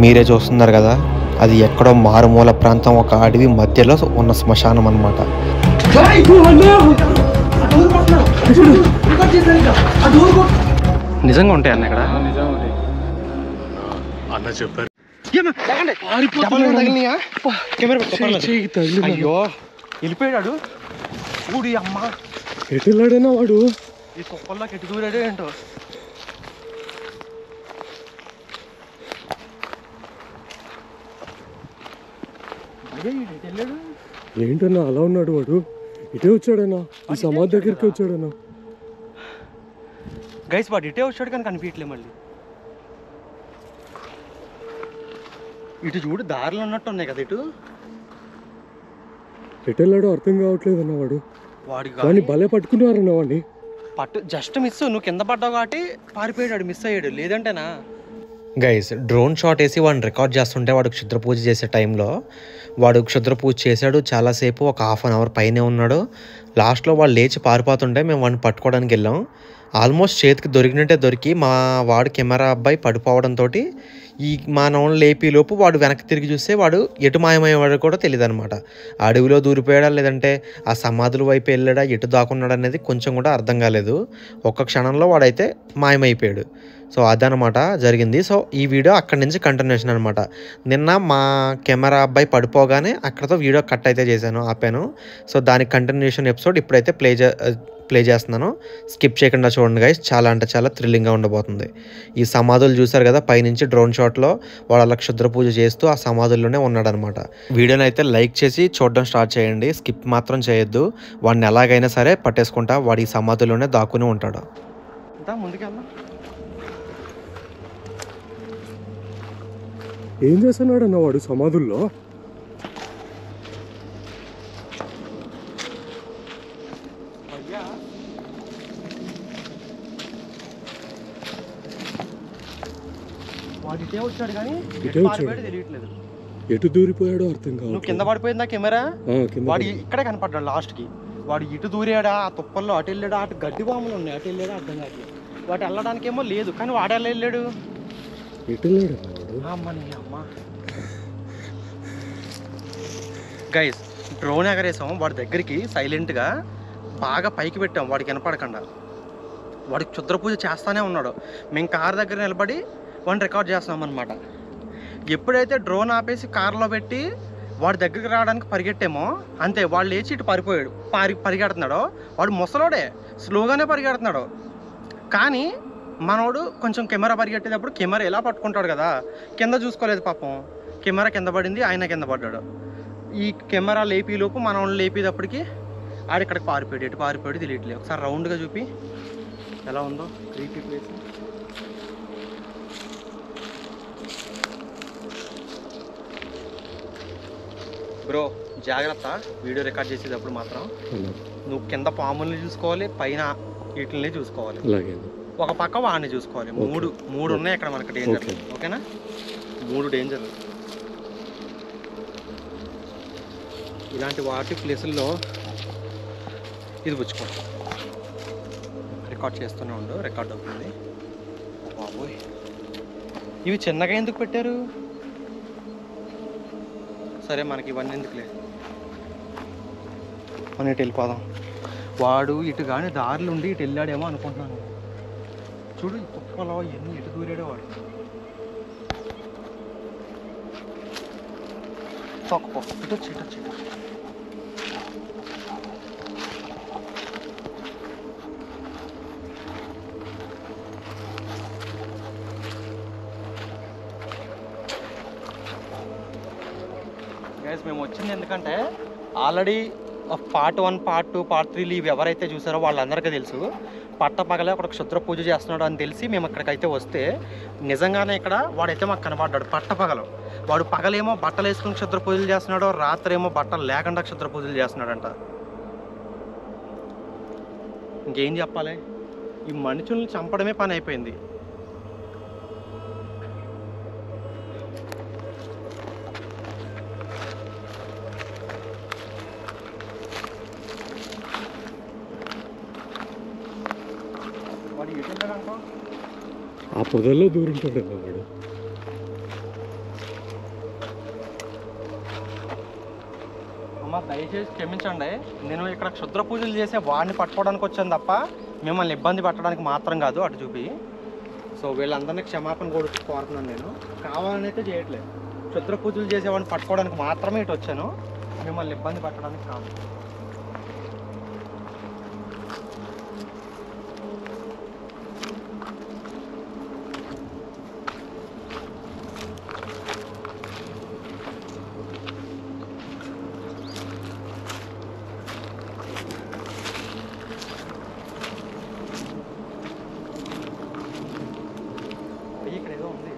మీరే చూస్తున్నారు కదా, అది ఎక్కడో మారుమూల ప్రాంతం, ఒక అడవి మధ్యలో ఉన్న శ్మశానం అన్నమాట. నిజంగా ఉంటాయి అన్న ఇక్కడ? అన్న చెప్పారు. అయ్యో వెళ్ళిపోయాడు. ఊడి అమ్మ, ఎటు వెళ్ళాడైనా వాడు? ఈ కుప్పల్లోకి ఎటు దూరాడే ఏంటో. ఏంటన్నా అలా ఉన్నాడు వాడు? ఇటే వచ్చాడన్నా, ఈ సమాధి దగ్గరికి వచ్చాడన్నా. గైస్ వాడు ఇటే వచ్చాడు కానీ కనిపించట్లే. మళ్ళీ ఇటు చూడు, దారిలో ఉన్నట్టు ఉన్నాయి కదా ఇటు. ఎటు వెళ్ళాడో అర్థం కావట్లేదన్నా వాడు. వాడిని భలే పట్టుకున్నారన్నా వాడిని. జస్ట్ మిస్, నువ్వు కింద పడ్డావు కాబట్టి పారిపోయాడు, మిస్ అయ్యాడు. లేదంటేనా? గైస్ డ్రోన్ షాట్ వేసి వాడిని రికార్డ్ చేస్తుంటే, వాడు క్షుద్ర పూజ చేసే టైంలో వాడు క్షుద్ర పూజ చేశాడు చాలాసేపు, ఒక ½ అవర్ పైనే ఉన్నాడు. లాస్ట్లో వాడు లేచి పారిపోతుంటే మేము వాడిని పట్టుకోవడానికి వెళ్ళాం. ఆల్మోస్ట్ చేతికి దొరికినట్టే దొరికి మా వాడు కెమెరా అబ్బాయి పడిపోవడంతో ఈ మానవుని లేపిలోపు వాడు వెనక్కి తిరిగి చూస్తే వాడు ఎటు మాయమయ్యేవాడు కూడా తెలియదు అనమాట. అడవిలో దూరిపోయాడా లేదంటే ఆ సమాధుల వైపు వెళ్ళాడా, ఎటు దాక్కున్నాడు అనేది కొంచెం కూడా అర్థం కాలేదు. ఒక్క క్షణంలో వాడైతే మాయమైపోయాడు. సో అదనమాట జరిగింది. సో ఈ వీడియో అక్కడి నుంచి కంటిన్యూషన్ అనమాట. నిన్న మా కెమెరా అబ్బాయి పడిపోగానే అక్కడతో వీడియో కట్ అయితే చేశాను, ఆపాను. సో దానికి కంటిన్యూషన్ ఎపిసోడ్ ఇప్పుడైతే ప్లే చేస్తున్నాను. స్కిప్ చేయకుండా చూడండి గైస్, చాలా అంటే చాలా థ్రిల్లింగ్గా ఉండబోతుంది. ఈ సమాధులు చూసారు కదా, పైనుంచి డ్రోన్ షాట్లో వాడు అలా క్షుద్ర పూజ చేస్తూ ఆ సమాధుల్లోనే ఉన్నాడనమాట. వీడియోని అయితే లైక్ చేసి చూడడం స్టార్ట్ చేయండి, స్కిప్ మాత్రం చేయొద్దు. వాడిని ఎలాగైనా సరే పట్టేసుకుంటా, వాడు ఈ సమాధుల్లోనే దాక్కుని ఉంటాడు. ఏం చేస్తున్నాడు అన్న వాడు సమాధుల్లో? వాడు ఇటే వచ్చాడు కానీ తెలియట్లేదు. ఎటు దూరిపోయాడో అర్థం కాదు. నువ్వు కింద పడిపోయిందా కెమెరా? వాడు ఇక్కడే కనపడ్డాడు లాస్ట్ కి. వాడు ఇటు దూరాడా, ఆ తుప్పల్లో అటు వెళ్ళాడా, అటు గడ్డి బాములు ఉన్నాయి అటు వెళ్ళాడా అర్థం కాదు. వాటి వెళ్ళడానికి ఏమో లేదు, కానీ వాడు ఎలా వెళ్ళాడు? ఎటు వెళ్ళాడు అమ్మ గైస్, డ్రోన్ ఎగరేసాం వాడి దగ్గరికి, సైలెంట్గా బాగా పైకి పెట్టాం వాడికి వినపడకుండా. వాడికి క్షుద్ర పూజ చేస్తానే ఉన్నాడు. మేము కార్ దగ్గర నిలబడి వాడిని రికార్డ్ చేస్తున్నాం అనమాట. ఎప్పుడైతే డ్రోన్ ఆపేసి కార్లో పెట్టి వాడి దగ్గరికి రావడానికి పరిగెట్టామో అంతే, వాడు లేచి ఇటు పరిగెడుతున్నాడు. వాడు ముసలోడే, స్లోగానే పరిగెడుతున్నాడు. కానీ మనోడు కొంచెం కెమెరా పరిగెట్టేటప్పుడు కెమెరా ఎలా పట్టుకుంటాడు కదా, కింద చూసుకోలేదు పాపం. కెమెరా కింద పడింది, ఆయన కింద పడ్డాడు. ఈ కెమెరా లేపిలోపు మనోళ్ళు లేపేటప్పటికి ఆడిక్కడికి పారిపోయాడు. ఎటు పారిపోయాడు తెలియట్లేదు. ఒకసారి రౌండ్గా చూపి ఎలా ఉందో క్రీపీ ప్లేస్. బ్రో జాగ్రత్త, వీడియో రికార్డ్ చేసేటప్పుడు మాత్రం నువ్వు కింద పాముల్ని చూసుకోవాలి, పైన వీటిని చూసుకోవాలి, ఒక పక్క వాడిని చూసుకోవాలి. మూడు ఉన్నాయి ఇక్కడ మనకు డేంజర్. ఓకేనా? 3 డేంజర్. ఇలాంటి వాటి ప్లేసుల్లో ఇది పుచ్చుకోండి. రికార్డ్ చేస్తూనే ఉండు, రికార్డ్ అవుతుంది. బాబోయ్, ఇవి చిన్నగా ఎందుకు పెట్టారు? సరే మనకి ఇవన్నీ ఎందుకులే, మనం ఇటు వెళ్ళిపోదాం. వాడు ఇటు కానీ దారిలో ఉండి ఇటు వెళ్ళాడేమో అనుకుంటున్నాను. చూడు కుప్పలో ఎన్ని ఎటు దూరాడో వాడు. తక్కువ ఇటు వచ్చి గైస్ మేము వచ్చింది ఎందుకంటే ఆల్రెడీ పార్ట్ 1, పార్ట్ 2, పార్ట్ 3 ఇవి ఎవరైతే చూసారో వాళ్ళందరికీ తెలుసు. పట్టపగలే అక్కడ క్షుద్ర పూజ చేస్తున్నాడు అని తెలిసి మేము ఇక్కడికైతే వస్తే నిజంగానే ఇక్కడ వాడైతే మాకు కనపడ్డాడు. పట్టపగలు వాడు పగలేమో బట్టలు వేసుకుని క్షుద్ర పూజలు చేస్తున్నాడు, రాత్రి ఏమో బట్టలు లేకుండా క్షుద్ర పూజలు చేస్తున్నాడంట. ఇంకేం చెప్పాలి, ఈ మనుషుల్ని చంపడమే పని అయిపోయింది. ఆ పొదల్లో దూరుంటాడు వాడు. దయచేసి క్షమించండి. నేను ఇక్కడ క్షుద్ర పూజలు చేసే వాడిని పట్టుకోవడానికి వచ్చాను తప్ప మిమ్మల్ని ఇబ్బంది పెట్టడానికి మాత్రం కాదు. అటు చూపి సో వీళ్ళందరినీ క్షమాపణ కోరుతున్నాను. నేను కావాలని అయితే చేయట్లేదు. క్షుద్ర పూజలు చేసేవాడిని పట్టుకోవడానికి మాత్రమే ఇటు వచ్చాను, మిమ్మల్ని ఇబ్బంది పెట్టడానికి కాదు. ఇక్కడ ఏదో ఉంది,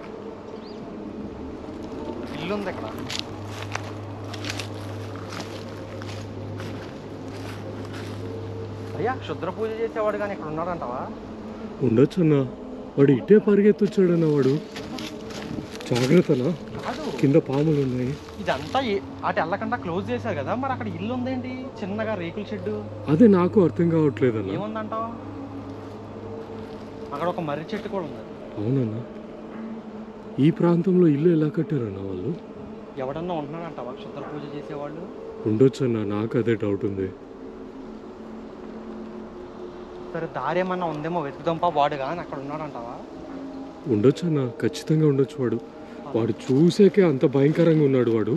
ఇల్లు ఉంది ఇక్కడ. అయ్యా క్షుద్ర పూజ చేసేవాడు కానీ ఇక్కడ ఉన్నాడంటావా? ఉండొచ్చు అన్న, వాడు ఇటే పరిగెత్తొచ్చాడన్న. వాడు జాగ్రత్తనా, కింద పాములు ఉన్నాయి. ఇదంతా అటు వెళ్ళకుండా క్లోజ్ చేశారు కదా, మరి అక్కడ ఇల్లు ఉందేంటి చిన్నగా రేకుల షెడ్? అదే నాకు అర్థం కావట్లేదు అన్న. ఏముందంటావు? అక్కడ ఒక మర్రి చెట్టు కూడా ఉంది. అవునన్నా, ఈ ప్రాంతంలో ఇల్లు ఎలా కట్టారన్న వాళ్ళు? ఎవడన్నా ఉంటున్నాడంటావా క్షుద్ర పూజ చేసేవాళ్ళు? ఉండొచ్చు అన్న, నాకు అదే డౌట్ ఉంది. సరే దారి ఏమన్నా ఉందేమో వెతుకుదాంపా. వాడు కానీ అక్కడ ఉన్నాడంటావా? ఉండొచ్చు అన్న, ఖచ్చితంగా ఉండొచ్చు. వాడు చూసాకే అంత భయంకరంగా ఉన్నాడు. వాడు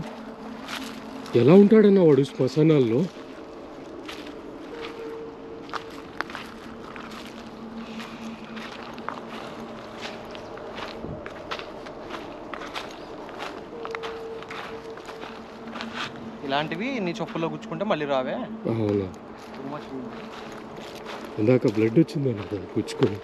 ఎలా ఉంటాడన్న వాడు శ్మశానాల్లో? ఇలాంటివి నీ చెప్పుల్లో గుచ్చుకుంటే మళ్ళీ రావే. అవునా, ఇందాక బ్లడ్ వచ్చిందన్న పుచ్చుకొని.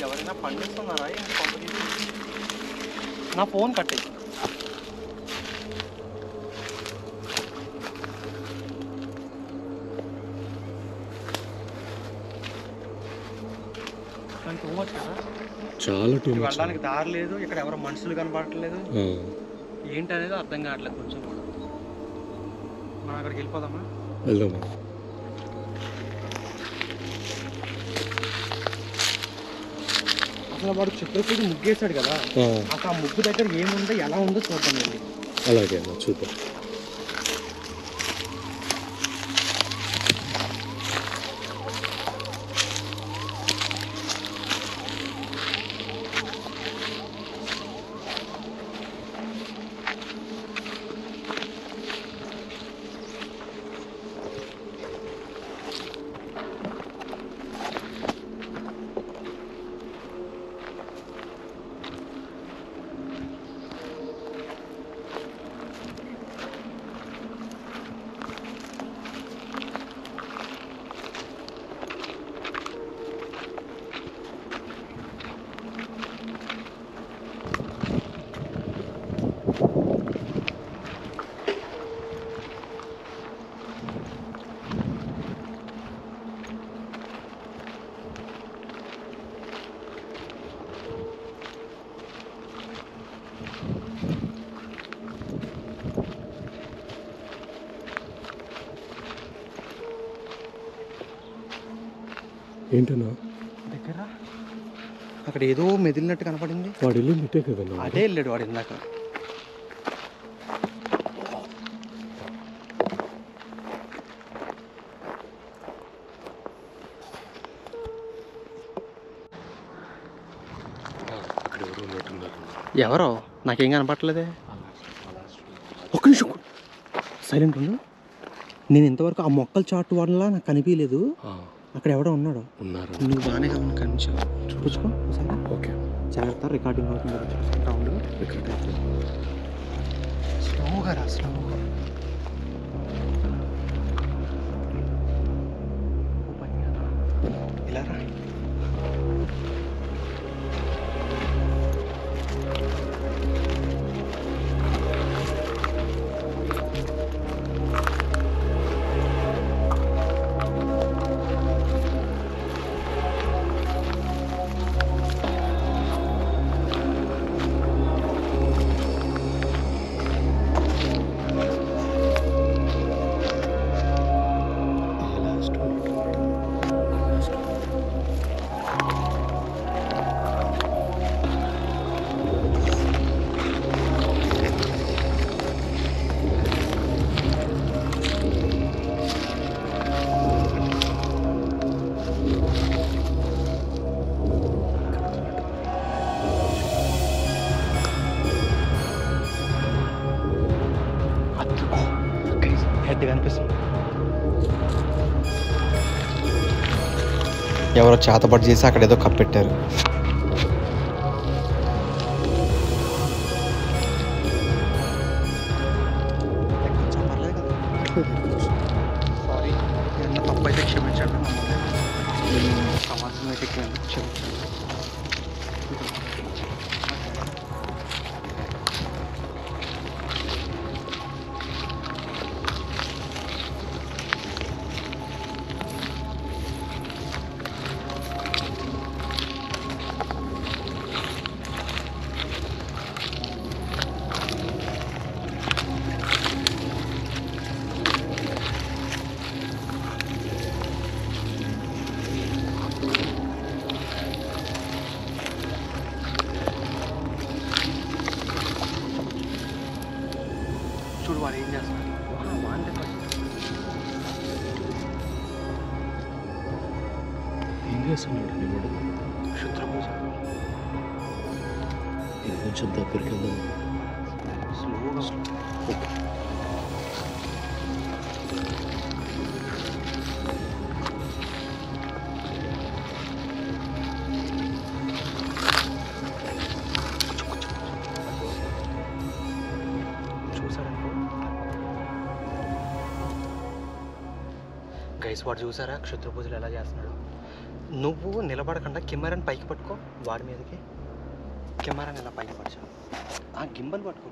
ఎవరైనా పండిస్తున్నారా? నా ఫోన్ కట్టే. టూ మచ్ కదా, చాలా టూ మచ్. వెళ్ళడానికి దారి లేదు, ఇక్కడ ఎవరో మనుషులు కనపడట్లేదు. ఏంటి అనేది అర్థం కావట్లేదు కొంచెం కూడా. మనం అక్కడికి వెళ్ళిపోదామా? వెళ్దామా? అసలు వాడు చిత్రపూడి ముగ్గేశాడు కదా, అసలు ఆ ముగ్గు దగ్గర ఏముందో ఎలా ఉందో చూద్దాం. వెళ్ళి అలాగే అన్న, చూద్దాం. ఏంటన్నా దగ్గర అక్కడ ఏదో మెదిలినట్టు కనపడింది. వాడు వెళ్ళింది ఇటే కదన్నా? అదే వెళ్ళాడు వాడు ఇందాక. ఎవరో నాకేం కనపడలేదే. ఒక్క నిమిషం సైలెంట్ ఉండు. నేను ఇంతవరకు ఆ మొక్కల చాటు వల్ల నాకు కనిపించలేదు. అక్కడ ఎవడో ఉన్నాడు. నువ్వు బాగానే కనిపించావు. చూపించుకో సరే. ఓకే, జాగ్రత్త, రికార్డింగ్ అవుతుంది. చూసుకుంటా ఉండు. స్లోగా రా, స్లోగా. ఎవరో చేతబడి చేసి అక్కడ ఏదో కప్పెట్టారు. సారీ, ఏమన్నా తప్పు అయితే క్షమించండి. సమాజం అయితే క్షమించండి. చూడు వాడు ఏం చేస్తున్నాడు. ఏం చేస్తున్నాడు వాడు? క్షుద్ర పూజ. కొంచెం దగ్గరికి వెళ్దాం. స్లోగా గైస్, వాడు చూసారా క్షుద్ర పూజలు ఎలా చేస్తున్నాడు? నువ్వు నిలబడకుండా కెమెరాని పైకి పట్టుకో, వాడి మీదకి కెమెరాని ఎలా పైకి పరచు. ఆ గింబల్ పట్టుకో.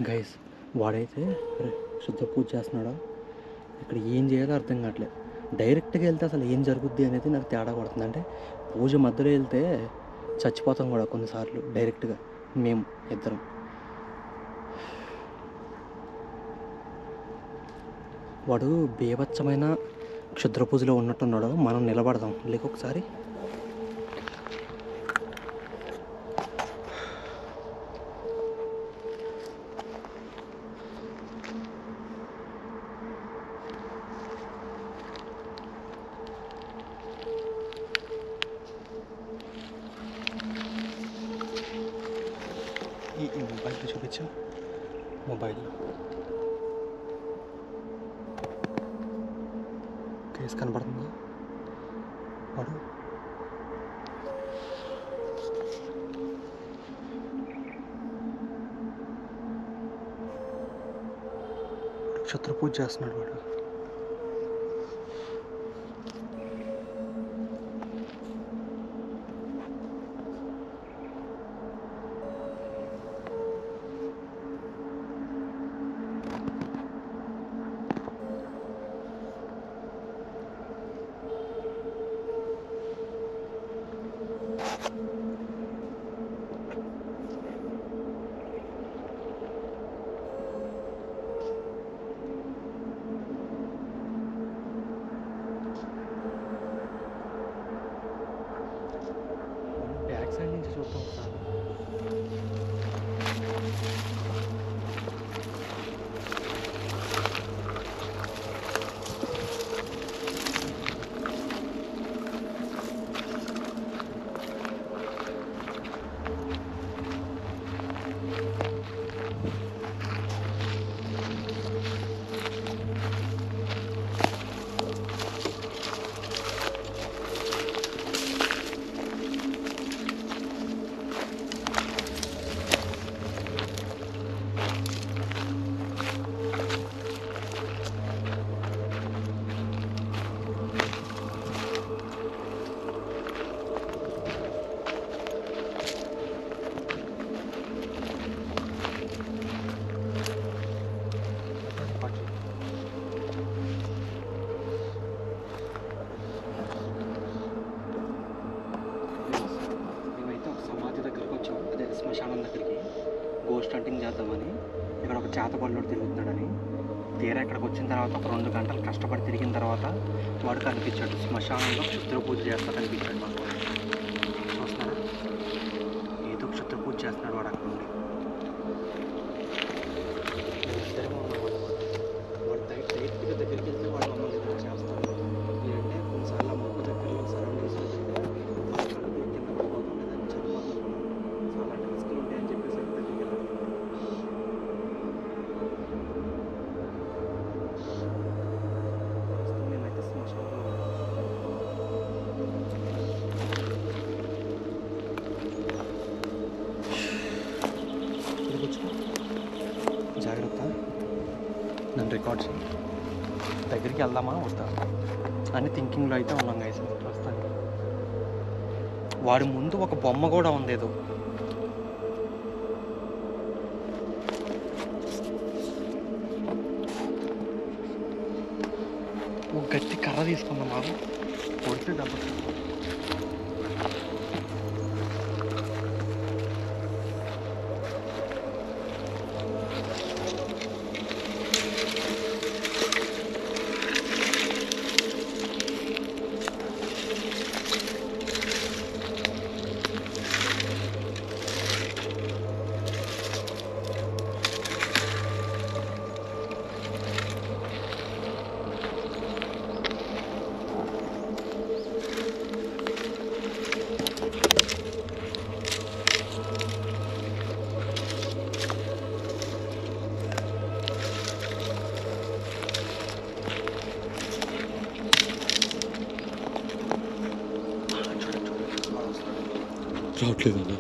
గైస్, వాడైతే శుద్ధ పూజ చేస్తున్నాడో ఇక్కడ ఏం చేయాలో అర్థం కావట్లేదు. డైరెక్ట్గా వెళ్తే అసలు ఏం జరుగుద్ది అనేది నాకు తేడా కొడుతుంది. అంటే పూజ మధ్యలో వెళ్తే చచ్చిపోతాం కూడా కొన్నిసార్లు డైరెక్ట్గా మేము ఇద్దరం. వాడు బీభత్సమైన క్షుద్ర పూజలో ఉన్నట్టున్నాడు. మనం నిలబడదాం లేక ఒకసారి. ఈ మొబైల్లో చూపించు. మొబైల్లో కేసు కనబడుతుందా? వాడు క్షుద్ర పూజ చేస్తున్నాడు. వాడు బ్యాక్ సైడ్ నుంచి చూద్దాం ఒకసారి. హంటింగ్ చేద్దామని ఇక్కడ ఒక చేతబల్లోడు తిరుగుతున్నాడని. తీరా ఇక్కడికి వచ్చిన తర్వాత ఒక 2 గంటలు కష్టపడి తిరిగిన తర్వాత వాడు కనిపించాడు. శ్మశానంలో క్షుద్ర పూజ చేస్తా కనిపించాడు మాకు. చూస్తున్నారా, ఏదో క్షుద్ర పూజ చేస్తున్నాడు వాడు అక్కడ ఉండి. వాడు డైరెక్ట్గా దగ్గరికి వెళ్తే వాడు మమ్మల్ని ఏదో చేస్తాడు. ఏంటంటే కొన్నిసార్లు ఆ మొక్కు దగ్గరలో సరౌండింగ్స్ అక్కడ కింద పడిపోతాం లేదని చనిపోతాం. సో అలాంటి రిస్కులు ఉంటాయని చెప్పేసి దగ్గరికి వెళ్ళాలి. మేమైతే శ్మశానంలో జాగ్రత్త, నన్ను రికార్డ్ చేయి. దగ్గరికి వెళ్దామా వద్దా అని థింకింగ్లో అయితే ఉన్నాం గైస్. ప్రస్తుతానికి వాడి ముందు ఒక బొమ్మ కూడా ఉంది ఏదో. ఒక గట్టి కర్ర తీసుకుందాం మాకు, కొడితే దెబ్బ. రావట్లేదన్నా.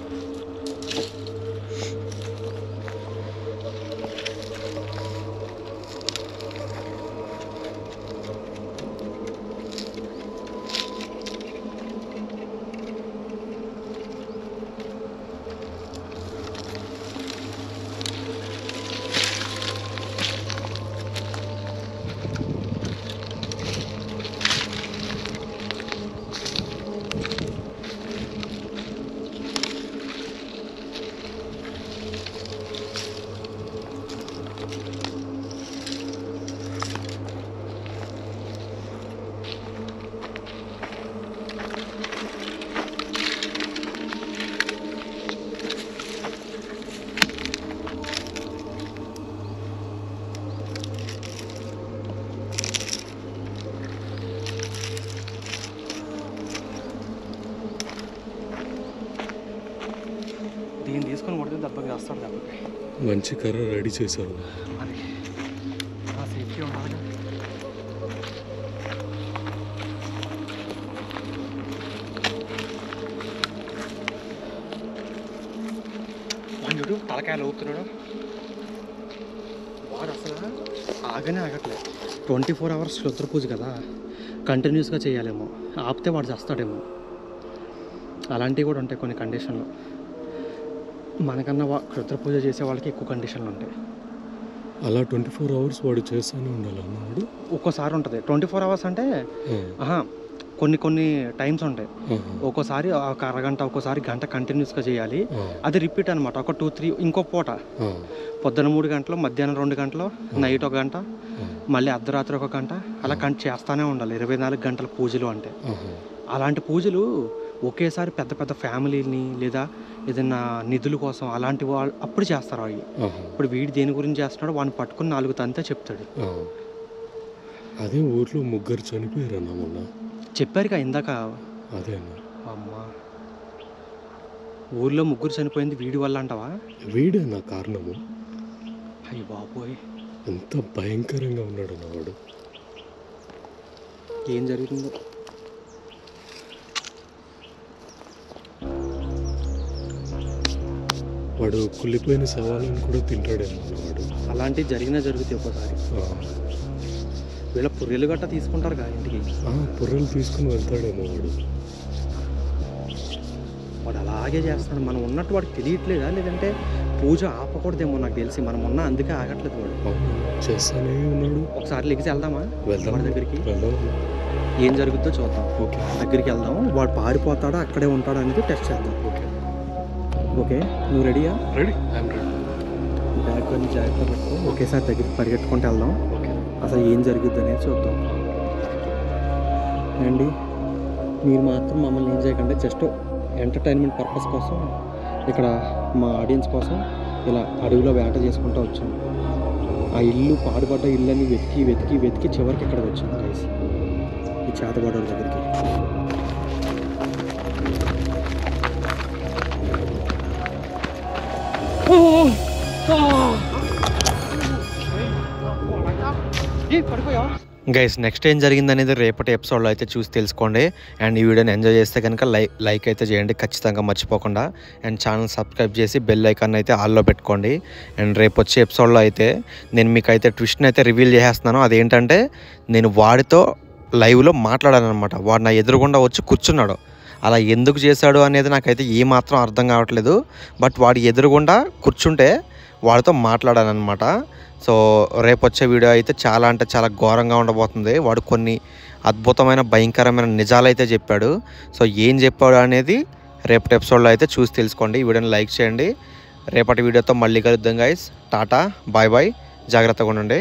దీన్ని తీసుకొని కొడితే దెబ్బకి వేస్తాడు. దెబ్బకి మంచి కర్ర రెడీ చేశారు. అది ఆ సేఫ్టీ ఉండాలి. వాడు తలకాయలు ఊపుతున్నాడు. వాడు అసలు ఆగనే ఆగట్లేదు. 24 hours క్షుద్ర పూజ కదా, కంటిన్యూస్గా చేయాలేమో. ఆపితే వాడు చేస్తాడేమో. అలాంటివి కూడా ఉంటాయి కొన్ని కండిషన్లు. మనకన్నా క్షుద్ర పూజ చేసే వాళ్ళకి ఎక్కువ కండిషన్లు ఉంటాయి. అలా 24 hours వాడు చేస్తూనే ఉండాలన్న వాడు. ఒక్కోసారి ఉంటుంది 24 hours అంటే కొన్ని టైమ్స్ ఉంటాయి. ఒక్కోసారి ఒక అరగంట, ఒక్కోసారి గంట కంటిన్యూస్గా చేయాలి. అది రిపీట్ అనమాట. ఒక 2-3 ఇంకో పూట పొద్దున 3 గంటలు, మధ్యాహ్నం 2 గంటలు, నైట్ 1 గంట, మళ్ళీ అర్ధరాత్రి 1 గంట, అలా చేస్తూనే ఉండాలి. 24 గంటల పూజలు అంటే. అలాంటి పూజలు ఒకేసారి పెద్ద పెద్ద ఫ్యామిలీని లేదా ఏదైనా నిధుల కోసం అలాంటి వాళ్ళు అప్పుడు చేస్తారు అవి. ఇప్పుడు వీడు దేని గురించి చేస్తున్నాడో వాడిని పట్టుకుని 4 తంతే చెప్తాడు. అదే ఊర్లో 3 చనిపోయారన్నా మొన్న. చెప్పారుగా ఇందాక. అదే అన్న. అమ్మా, ఊర్లో 3 చనిపోయింది వీడి వల్ల అంటావా? వీడే నా కారణము. అయ్య బాబోయ్, ఎంత భయంకరంగా ఉన్నాడు అన్నవాడు. ఏం జరుగుతుందో. వాడు కుళ్ళిపోయిన శవాలను కూడా తింటాడేమో అన్నవాడు. అలాంటివి జరుగుతాయి ఒక్కోసారి. వీళ్ళ పుర్రెలు గట్ట తీసుకుంటారు కదా ఇంటికి. పుర్రెలు తీసుకుని వెళ్తాడేమో వాడు అలాగే చేస్తున్నాడు. మనం ఉన్నట్టు వాడికి తెలియట్లేదా, లేదంటే పూజ ఆపకూడదేమో నాకు తెలిసి. మనం ఉన్నా అందుకే ఆగట్లేదు వాడు. చేస్తానే ఉన్నాడు. ఒకసారి లెగిసి వెళ్దామా వాడి దగ్గరికి? ఏం జరుగుతుందో చూద్దాం. ఓకే, దగ్గరికి వెళ్దాం. వాడు పారిపోతాడా అక్కడే ఉంటాడా అనేది టెస్ట్ చేద్దాం. ఓకే ఓకే, నువ్వు రెడీయా? రెడీ. I'm ready. కానీ జాగ్రత్త పెట్టుకో. ఒకేసారి దగ్గరికి పరిగెట్టుకుంటూ వెళ్దాం. అసలు ఏం జరుగుద్ది అనేది చూద్దాం. అండి మీరు మాత్రం మమ్మల్ని ఏం చేయకండి, జస్ట్ ఎంటర్టైన్మెంట్ పర్పస్ కోసం ఇక్కడ మా ఆడియన్స్ కోసం ఇలా అడవిలో వేట చేసుకుంటూ వచ్చాం. ఆ ఇల్లు పాడుపడ్డ ఇళ్ళని వెతికి వెతికి వెతికి చివరికి ఇక్కడికి వచ్చాం గైస్, ఈ చేతబడోళ్ళ దగ్గరికి. గైస్ నెక్స్ట్ ఏం జరిగింది అనేది రేపటి ఎపిసోడ్లో అయితే చూసి తెలుసుకోండి. అండ్ ఈ వీడియోని ఎంజాయ్ చేస్తే కనుక లైక్ అయితే చేయండి ఖచ్చితంగా మర్చిపోకుండా. అండ్ ఛానల్ సబ్స్క్రైబ్ చేసి బెల్ ఐకాన్ అయితే ఆల్లో పెట్టుకోండి. అండ్ రేపు వచ్చే ఎపిసోడ్లో అయితే నేను మీకు అయితే ట్విస్ట్ని అయితే రివీల్ చేసేస్తున్నాను. అదేంటంటే నేను వాడితో లైవ్లో మాట్లాడాను అనమాట. వాడు నా ఎదురుగుండా వచ్చి కూర్చున్నాడు. అలా ఎందుకు చేశాడు అనేది నాకైతే ఏమాత్రం అర్థం కావట్లేదు. బట్ వాడి ఎదురుగుండా కూర్చుంటే వాడితో మాట్లాడాను అనమాట. సో రేపు వచ్చే వీడియో అయితే చాలా అంటే చాలా ఘోరంగా ఉండబోతుంది. వాడు కొన్ని అద్భుతమైన భయంకరమైన నిజాలు అయితే చెప్పాడు. సో ఏం చెప్పాడు అనేది రేపటి ఎపిసోడ్లో అయితే చూసి తెలుసుకోండి. ఈ వీడియోని లైక్ చేయండి. రేపటి వీడియోతో మళ్ళీ కలుద్దాం గైస్. టాటా, బాయ్ బాయ్, జాగ్రత్తగా ఉండండి.